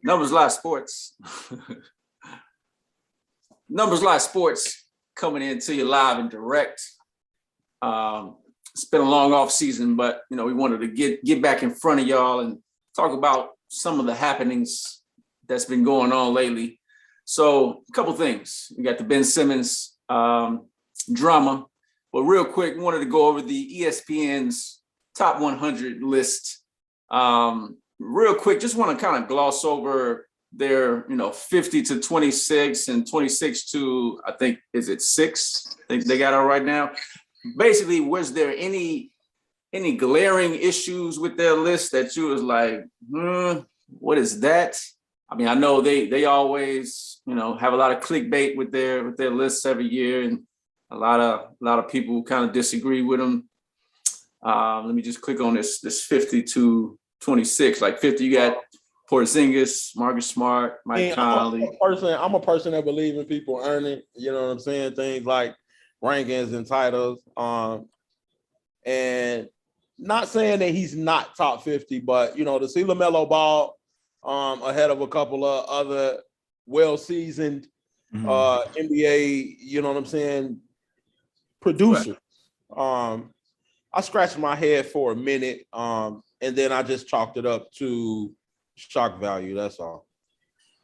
Numbers Live Sports. Numbers Live Sports coming into you live and direct. It's been a long off season, but we wanted to get back in front of y'all and talk about some of the happenings that's been going on lately. So a couple things. We got the Ben Simmons drama, but real quick, wanted to go over the ESPN's top 100 list. Real quick, just want to kind of gloss over their 50 to 26 and 26 to, I think, is it 6? I think they got it right now. Basically, was there any glaring issues with their list that you was like, what is that? I mean, I know they always, have a lot of clickbait with their lists every year, and a lot of people kind of disagree with them. Let me just click on this 50 to 26. Like 50, you got Porzingis, Marcus Smart, Mike Conley. I'm a person that believes in people earning. You know what I'm saying? Things like rankings and titles. And not saying that he's not top 50, but to see LaMelo Ball ahead of a couple of other well-seasoned NBA, you know what I'm saying, producers. Right. I scratched my head for a minute, and then I just chalked it up to shock value. That's all.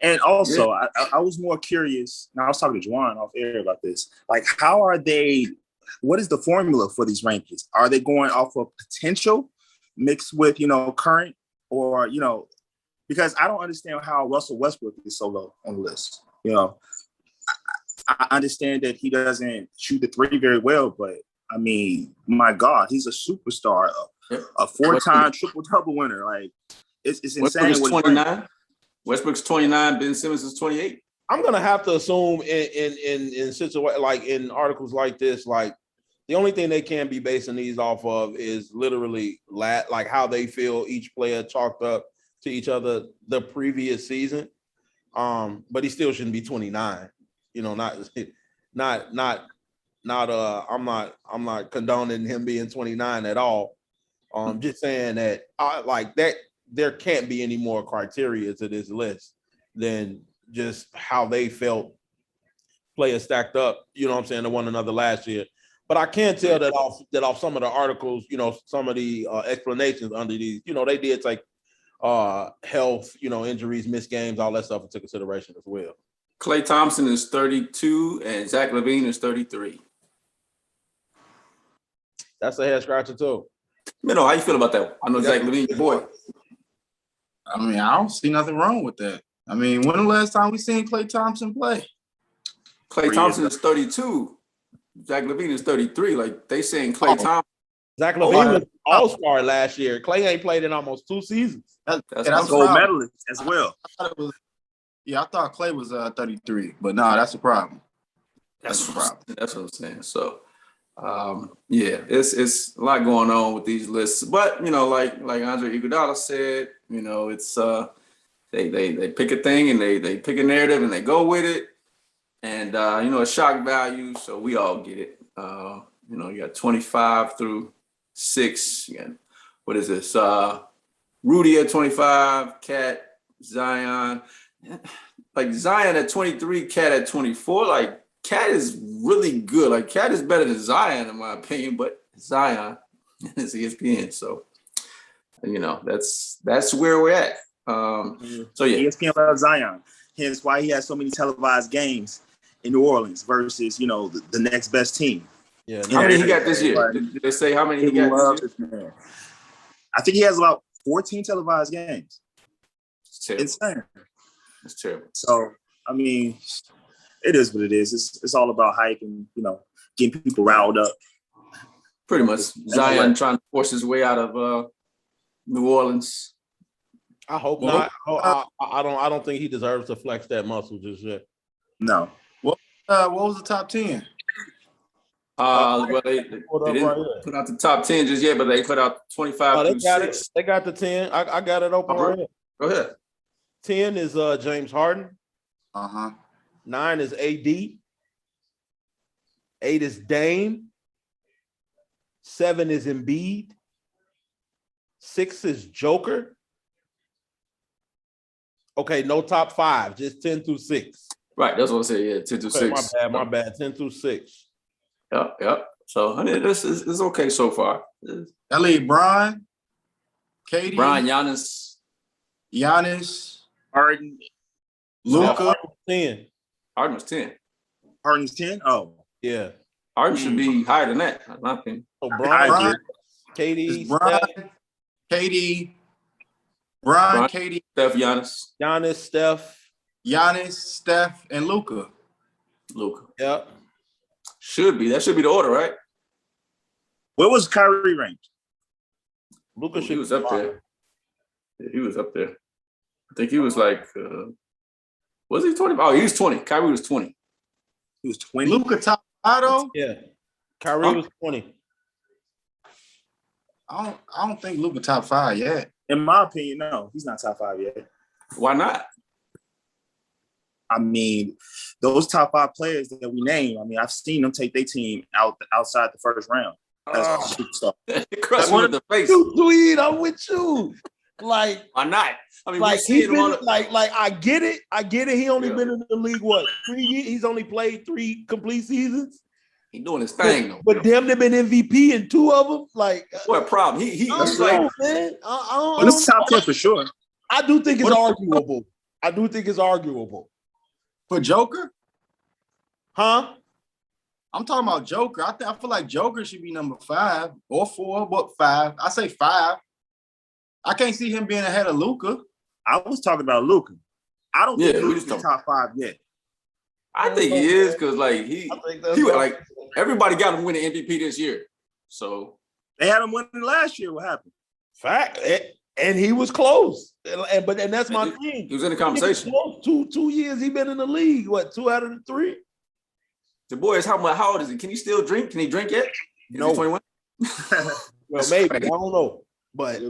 And also, I was more curious. Now I was talking to Juwan off air about this. Like, how are they? What is the formula for these rankings? Are they going off of potential mixed with current, or because I don't understand how Russell Westbrook is so low on the list. I understand that he doesn't shoot the three very well, but I mean, my God, he's a superstar, a 4-time triple-double winner. Like, it's insane. Westbrook's 29. Westbrook's 29. Ben Simmons is 28. I'm gonna have to assume in situations like in articles like this, like the only thing they can be basing these off of is literally like how they feel each player chalked up to each other the previous season. But he still shouldn't be 29. I'm not condoning him being 29 at all. Just saying that that there can't be any more criteria to this list than just how they felt players stacked up, to one another last year. But I can tell that off some of the articles, some of the explanations under these, they did take health, injuries, missed games, all that stuff into consideration as well. Klay Thompson is 32 and Zach LaVine is 33. That's a head scratcher too. How you feel about that? I know Zach LaVine, your boy. I mean, I don't see nothing wrong with that. I mean, when the last time we seen Klay Thompson play? Klay Thompson is 32. Zach LaVine is 33. Like, they saying Klay Thompson. Zach LaVine was all-star last year. Klay ain't played in almost 2 seasons. That's gold medalist as well. I thought Klay was 33, but no, that's a problem. That's what I'm saying. So, it's a lot going on with these lists. But like Andre Iguodala said, it's they pick a thing and they pick a narrative and they go with it, and it's shock value. So we all get it. You got 25 through 6. You got, what is this? Rudy at 25, Cat, Zion. Like Zion at 23, Cat at 24. Like, Cat is really good. Like, Cat is better than Zion, in my opinion, but Zion is ESPN. So, that's where we're at. So, yeah. ESPN loves Zion. Hence why he has so many televised games in New Orleans versus, the next best team. Yeah. How many he got this year? Did they say how many he got this year? I think he has about 14 televised games. It's terrible. Insane. It's terrible. So, I mean, it is what it is. It's all about hype and, getting people riled up. Pretty much. Zion trying to force his way out of New Orleans. I hope not. I don't think he deserves to flex that muscle just yet. No. What was the top 10? Well, they didn't put out the top 10 just yet, but they put out 25 through 6. They got the 10. I got it open right here. Go ahead. 10 is James Harden. 9 is AD. 8 is Dame. 7 is Embiid. 6 is Joker. Okay, no top 5, just 10 through 6. Right, that's what I said. Yeah, 10 to Okay, 6. my bad. 10 through 6. Yep. So I mean, this is okay so far. That leave Brian, Katie, Brian, Giannis, Harden. Luka. 10. Harden was 10. Harden's 10? Oh. Yeah. Harden should be higher than that, in my opinion. So I Brian, agree. Katie, It's Brian, Steph, Katie, Brian. Katie, Steph, Giannis, Giannis, Steph. Giannis, Steph, and Luka. Luka. Yep. That should be the order, right? What was Kyrie ranked? Luka He was up there. Yeah, he was up there. I think he was like, was he 20? Oh, he was 20. Kyrie was 20. He was 20. Luka top 5 though. Yeah. Kyrie was 20. I don't think Luka top 5 yet. In my opinion, no, he's not top 5 yet. Why not? I mean, those top 5 players that we name, I mean, I've seen them take their team outside the first round. As a superstar. Crush him in the face. Tweet, I'm with you. Like, Why not? I mean, like we see he's him on been, the, like I get it. He only Yeah. been in the league what 3 years? He's only played 3 complete seasons. he doing his thing though. But damn, they've been MVP in 2 of them. Like, What a problem? He's That's like, right. man. But it's top 10 for sure. I do think it's arguable. For Joker, Huh? I'm talking about Joker. I feel like Joker should be number 5 or 4, but 5. I say 5. I can't see him being ahead of Luka. I was talking about Luka. I don't think Yeah, we Luka's just top 5 yet. I think he is because like he like everybody got him winning MVP this year. So They had him winning last year. What happened? Fact. And he was close. And that's my thing. he was in the conversation. Two years he been in the league. What, 2 out of the 3? The boy is how old is he? Can he still drink? Can he drink yet? Is No. he 21? Well, maybe. I don't know. But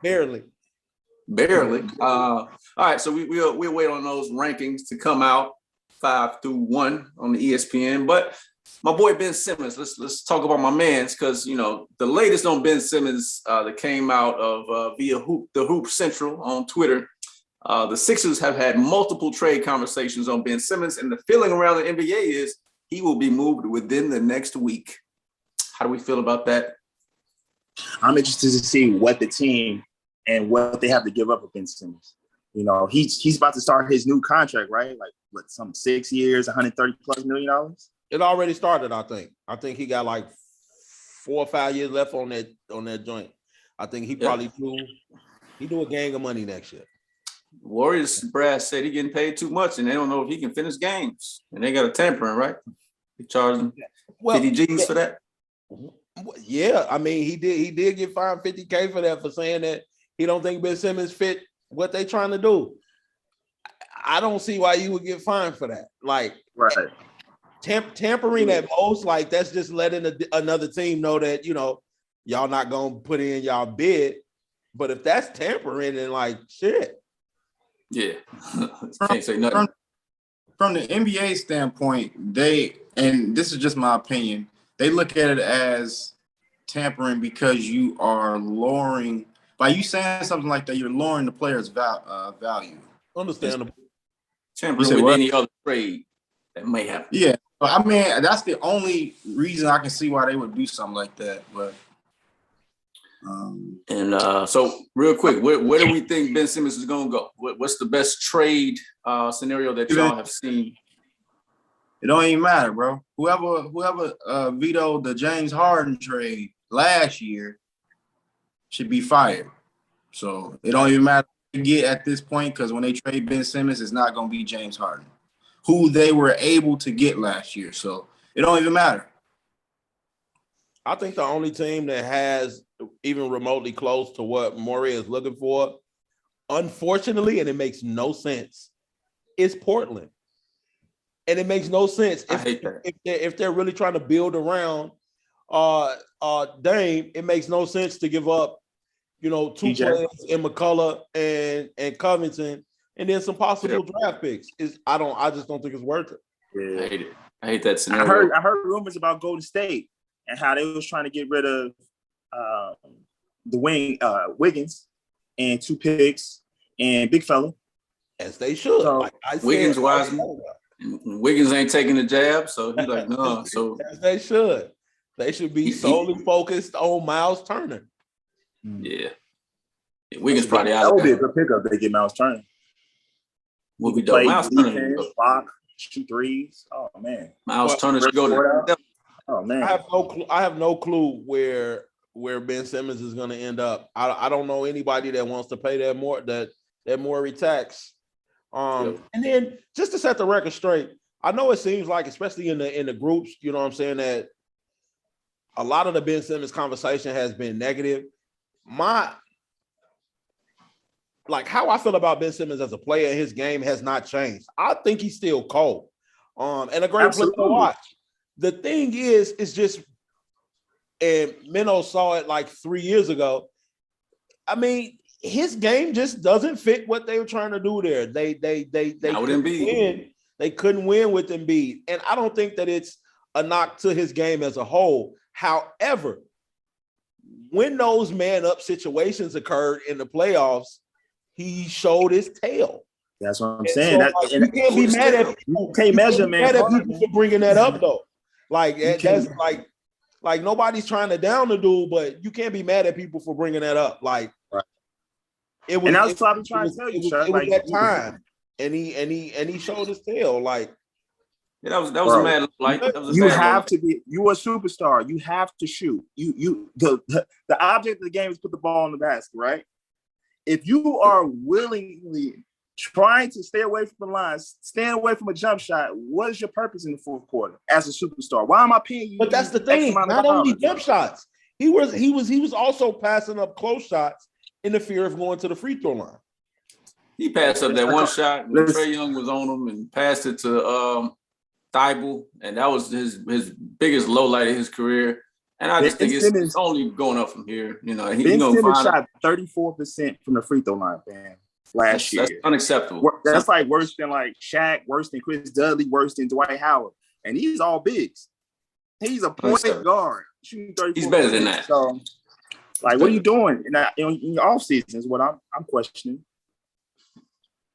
barely. Barely. All right, so we'll wait on those rankings to come out 5 through 1 on the ESPN. But my boy Ben Simmons, let's talk about my man's because you know the latest on Ben Simmons that came out of via the Hoop Central on Twitter. The Sixers have had multiple trade conversations on Ben Simmons, and the feeling around the NBA is he will be moved within the next week. How do we feel about that? I'm interested to see what the team and what they have to give up with Ben Simmons. You know, he's about to start his new contract, right? Like what, some 6 years, $130+ million. It already started, I think. I think he got like 4 or 5 years left on that joint. I think he probably do a gang of money next year. Warriors brass said he getting paid too much, and they don't know if he can finish games, and they got a tampering, right? They charged him 50 G's for that. Yeah, I mean he did get fined $50K for that, for saying that he don't think Ben Simmons fit what they trying to do. I don't see why you would get fined for that. Like, Right. Tampering at most, like that's just letting another team know that, you know, y'all not gonna put in y'all bid. But if that's tampering, then like shit. Yeah, can't say nothing. From the NBA standpoint, and this is just my opinion, they look at it as tampering because you are lowering, by you saying something like that, you're lowering the player's value. Understandable. Tampering with any other trade that may happen. Yeah, but I mean that's the only reason I can see why they would do something like that. But so real quick, where do we think Ben Simmons is going to go? What's the best trade scenario that y'all have seen? it don't even matter, bro. Whoever vetoed the James Harden trade last year should be fired. So it don't even matter what you get at this point, because when they trade Ben Simmons, it's not going to be James Harden, who they were able to get last year. So it don't even matter. I think the only team that has even remotely close to what Morey is looking for, unfortunately, and it makes no sense, is Portland. And it makes no sense if they're really trying to build around Dame. It makes no sense to give up, you know, 2 players in McCullough and Covington, and then some possible draft picks. I just don't think it's worth it. Yeah. I hate it. I hate that scenario. I heard rumors about Golden State and how they was trying to get rid of the wing Wiggins and 2 picks and big fella as they should. So, like I said, Wiggins Wiseman. Wiggins ain't taking the jab, so he's like, no. So as they should. They should be solely focused on Miles Turner. yeah. Wiggins probably that out would of be a there. good pickup. They get Miles Turner. Will be dope. Play Miles Turner. defense, block, shoot threes. Oh man. Miles Turner should go to. Oh man. I have no clue where Ben Simmons is going to end up. I don't know anybody that wants to pay that more tax. And then just to set the record straight, I know it seems like, especially in the groups, you know what I'm saying, that a lot of the Ben Simmons conversation has been negative. How I feel about Ben Simmons as a player, his game has not changed. I think he's still cold. And a great player to watch. The thing is just, and Minnow saw it like 3 years ago. I mean, his game just doesn't fit what they were trying to do there. They couldn't win. They couldn't win with Embiid. And I don't think that it's a knock to his game as a whole. However, when those man-up situations occurred in the playoffs, he showed his tail. That's what I'm saying. So, you can't be mad at people. You can't measure, man. Mad at people for bringing that up, though. That's like nobody's trying to down the dude, but you can't be mad at people for bringing that up. Like, right. It was. And that's what I'm trying to tell you, it was that time, and he showed his tail. Like, yeah, that was a mad light. You have to be. You a superstar. You have to shoot. The object of the game is put the ball in the basket, right? If you are willingly trying to stay away from the lines, staying away from a jump shot, what is your purpose in the fourth quarter as a superstar? Why am I paying you? But that's the thing. Not only jump shots, he was also passing up close shots in the fear of going to the free throw line. He passed up that one shot when Trae Young was on him and passed it to Thibault, and that was his biggest low light of his career. And I just think it's only going up from here. You know, Ben Simmons shot 34% from the free throw line, man. Last year. That's unacceptable. That's like worse than like Shaq, worse than Chris Dudley, worse than Dwight Howard. And he's all bigs. He's a point guard. Shooting 34%. He's better than that. So, like, what are you doing in your off season is what I'm questioning.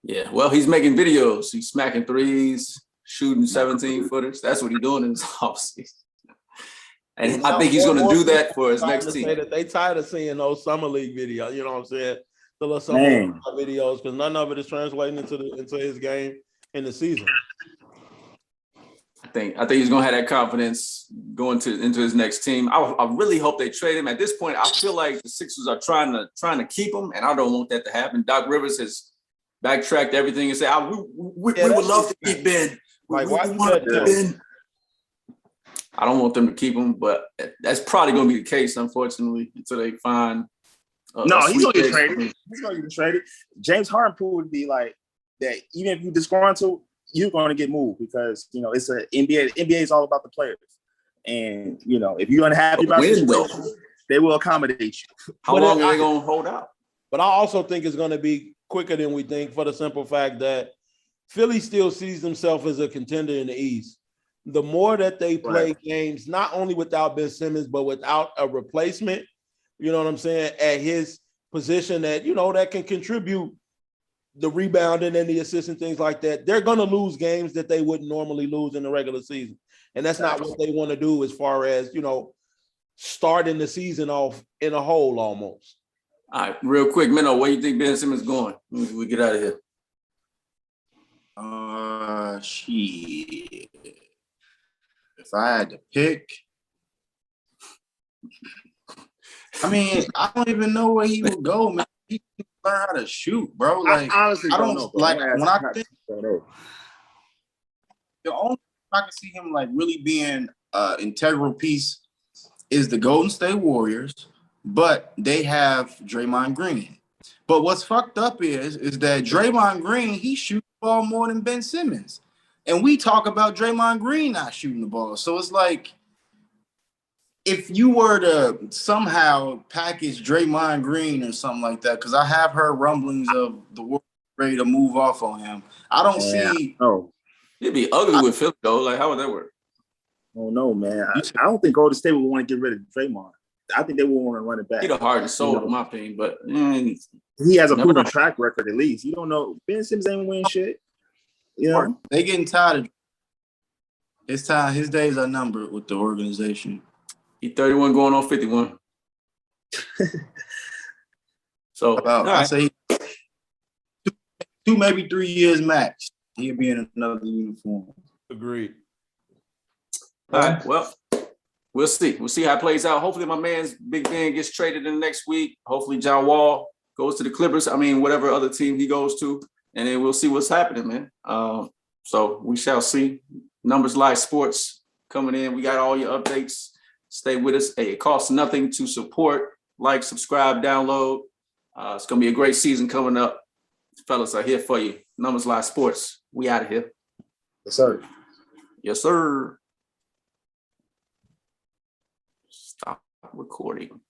Yeah, well, he's making videos. He's smacking threes, shooting 17-footers. That's what he's doing in his off season. And I think he's going to do that for his next team. They tired of seeing those summer league videos. You know what I'm saying? The little summer league videos, because none of it is translating into his game in the season. I think he's going to have that confidence going into his next team. I really hope they trade him. At this point, I feel like the Sixers are trying to keep him, and I don't want that to happen. Doc Rivers has backtracked everything and said, we would love to keep Ben. Like, why you let Ben? I don't want them to keep him, but that's probably going to be the case, unfortunately, until they find. He's going to get traded. He's going to get traded. James Harden would be like that. Even if you disgruntled, you're going to get moved because it's a NBA. The NBA is all about the players, and if you're unhappy about the situation, they will accommodate you. How long are they going to hold out? But I also think it's going to be quicker than we think, for the simple fact that Philly still sees themselves as a contender in the East. The more that they play games, not only without Ben Simmons, but without a replacement, you know what I'm saying, at his position that, that can contribute the rebounding and the assist and things like that, they're going to lose games that they wouldn't normally lose in the regular season. And that's not what they want to do as far as, starting the season off in a hole almost. All right, real quick, Minnow, where you think Ben Simmons going when we get out of here? Shit. If I had to pick, I mean, I don't even know where he would go, man. He can learn how to shoot, bro. Like, I honestly don't know. Like, when I think the only I can see him like really being an integral piece is the Golden State Warriors, but they have Draymond Green. But what's fucked up is that Draymond Green, he shoots the ball more than Ben Simmons. And we talk about Draymond Green not shooting the ball. So it's like, if you were to somehow package Draymond Green or something like that, because I have heard rumblings of the Warriors ready to move off on him. I don't see. Oh, it'd be ugly with Philly, though. Like, how would that work? Oh, no, man. I don't think Golden State would want to get rid of Draymond. I think they would want to run it back. He'd have heart and soul, in my opinion, but He has a Never proven know. track record at least. You don't know. Ben Simmons ain't win shit. You know? They getting tired of it's time. His days are numbered with the organization. He 31 going on 51. So About all I right. say 2 maybe 3 years max. He'll be in another uniform. Agreed. All right. Well, we'll see. We'll see how it plays out. Hopefully, my man's Big Ben gets traded in the next week. Hopefully, John Wall goes to the Clippers. I mean, whatever other team he goes to, and then we'll see what's happening, man. So we shall see. Numbers Live Sports coming in. We got all your updates. Stay with us. Hey, it costs nothing to support. Like, subscribe, download. It's gonna be a great season coming up. Fellas are here for you. Numbers Live Sports. We out of here. Yes, sir. Yes, sir. Stop recording.